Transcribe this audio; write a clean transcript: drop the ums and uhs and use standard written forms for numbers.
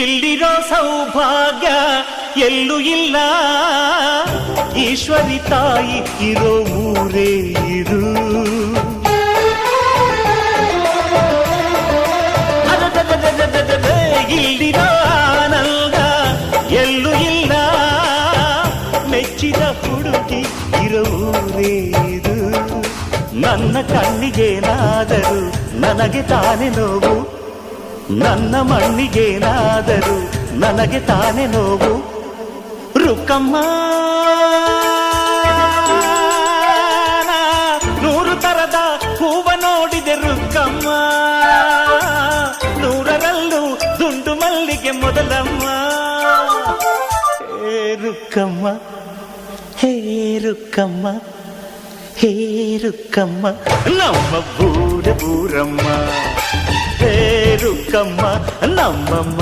ಇಲ್ಲಿರೋ ಸೌಭಾಗ್ಯ ಎಲ್ಲೂ ಇಲ್ಲ, ಈಶ್ವರಿ ತಾಯಿ ಇರೋ ಊರೇ ಇದು. ಇಲ್ಲಿರೋ ಆನಂದ ಎಲ್ಲೂ ಇಲ್ಲ, ಮೆಚ್ಚಿದ ಹುಡುಗಿ ಇರೋ ಊರೇ ಇದು. ನನ್ನ ಕಣ್ಣಿಗೇನಾದರೂ ನನಗೆ ತಾನೇ ನೋವು, ನನ್ನ ಮಣ್ಣಿಗೇನಾದರೂ ನನಗೆ ತಾನೇ ನೋವು. ರುಕ್ಕಮ್ಮ ನೂರು ತರದ ಹೂವ ನೋಡಿದೆ ರುಕ್ಕಮ್ಮ, ನೂರರಲ್ಲೂ ದುಂಡು ಮಲ್ಲಿಗೆ ಮೊದಲಮ್ಮ. ಹೇ ರುಕ್ಕಮ್ಮ, ಹೇ ರುಕ್ಕಮ್ಮ, ಹೇ ರುಕ್ಕಮ್ಮ, ನಮ್ಮ ಬೂರಮ್ಮ. ಹೇ ರುಕ್ಕಮ್ಮ ನಮ್ಮಮ್ಮ.